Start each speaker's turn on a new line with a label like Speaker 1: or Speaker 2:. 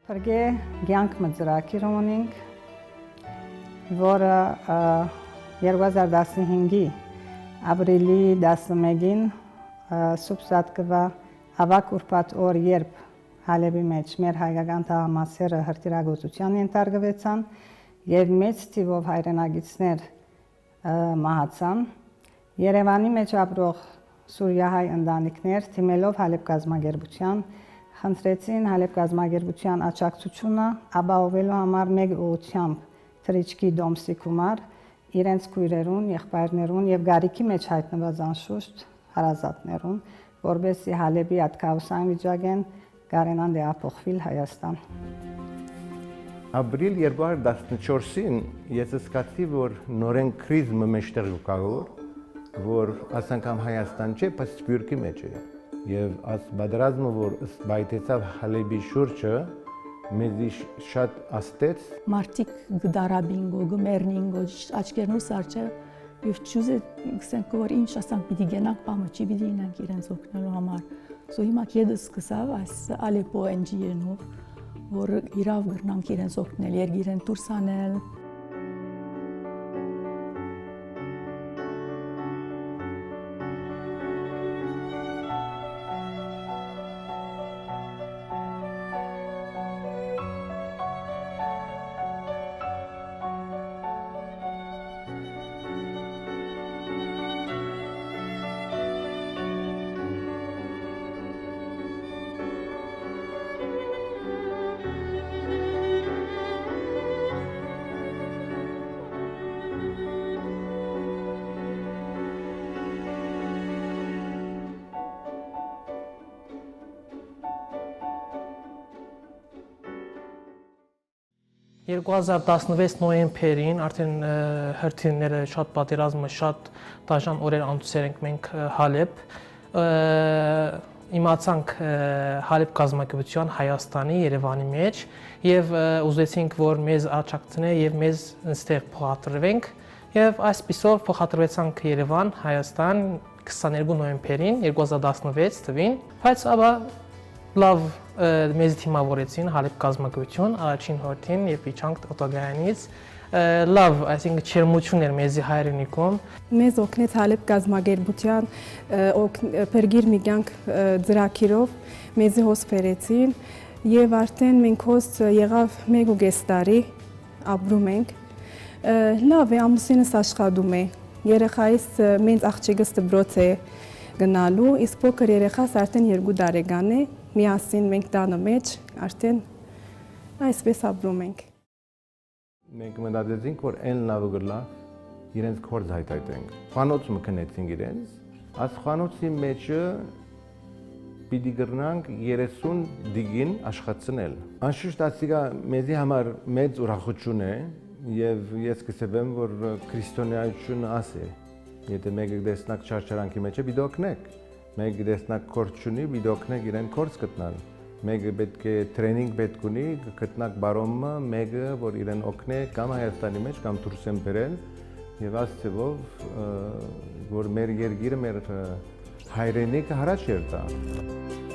Speaker 1: Փրկե կյանք մծրակիր ունենք, որը 2015-ի ապրիլի 11-ին սուբսատկվա ավակ ուրբաթ օր, երբ Հալեբի մեջ մեր հայկական տղամասերը հրթիռագործության ենթարկվեցան եւ մեծ թիվով հայրենագիտներ մահացան, Երևանի մեջ ապրող սուրիահայ ընտանիքներ թիմելով Հալեբ կազմակերպության խնդրեցին Հալեբ կազմակերպության աջակցությունը ապահովելու համար մեկ ուղղությամբ թռիչքի դոմսի գումար իրենց քույրերուն, եղբայրներուն եւ գարիքի մեջ հայտնված անշուշտ հարազատներուն, որովհետեւ Հալեբի ատկաուսային վիճակեն կարենան դեպոխվել Հայաստան։
Speaker 2: Ապրիլ 2014-ին ես սկացի, որ նորեն քրիզը մեջտեղ գկավոր, որ ասանկամ Հայաստան չէ, բայց Սփյուռքի մեջ է։ Եվ աս բادرազմը, որ սպայտեցավ Հալեբի շուրջը, մեզի շատ աստեց։
Speaker 3: Մարդիկ գդարաբինգո, գմերնինգո, աչքերնու սարճը, եւ ճուզե գսենք, որ ինչ ասանք պիտի գենանք, բամը չի պիտի ինանք իրենց օգնելու համար։ Սո հիմա կեդը սկսավ այս Ալեպո NGO-նով, որ իրավ գրնանք իրենց օգնել, երգիրեն դուրս անել։
Speaker 4: (2016) նոյեմբերին արդեն հրթիռները շատ պատերազմը շատ դաժան օրեր անցուցել ենք մենք Հալեբ, իմացանք Հալեբ կազմակերպության Հայաստանի Երևանի մեջ եւ ուզեցինք որ մեզ աջակցեն եւ մեզ այստեղ փոխադրվենք եւ այսպիսով փոխադրվեցանք Երևան Հայաստան 22 նոյեմբերին 2016 թվին, բայց ապա լավ մեզ թիմավորեցին Հալեբ կազմակերպություն առաջին հերթին եւ իջանք օտոգայանից լավ, այսինքն չերմություն էր մեզի հայրենիքում
Speaker 5: մեզ օգնեց Հալեբ կազմակերպության փրկիր մի կյանք ծրագիրով մեզի հոս ֆերեցին եւ արդեն մենք հոս եղավ 1.5 տարի ապրում ենք լավ է ամուսինս աշխատում է երեխայիս մենք աղջիկս դպրոց է գնալու իսկ փոքր երեխաս արդեն 2 տարեկան է միասին մենք տանը մեջ արդեն այսպես ապրում ենք։
Speaker 2: Մենք մտածեցինք, որ այն լավը գլա իրենց կորձ հայտայտենք։ Խանութը մտնեցինք իրենց, այս խանութի մեջը պիտի գրնանք 30 դիգին աշխատցնել։ Անշուշտ ասիկա մեզի համար մեծ ուրախություն է եւ ես կսեբեմ, որ քրիստոնեայությունը ասե։ Եթե մեկը դեսնակ չարչարանքի մեջ է պիտի օգնեք։ Մեկը դեսնակ կորձ ունի, պիտի օգնեք իրեն կորձ գտնալ։ Մեկը պետք է տրեյնինգ պետք ունի, գտնակ բարոմը, մեկը որ իրեն օգնե կամ Հայաստանի մեջ կամ դուրս են բերել եւ աստծով որ մեր երկիրը մեր հայրենիքը հարաճ երթա։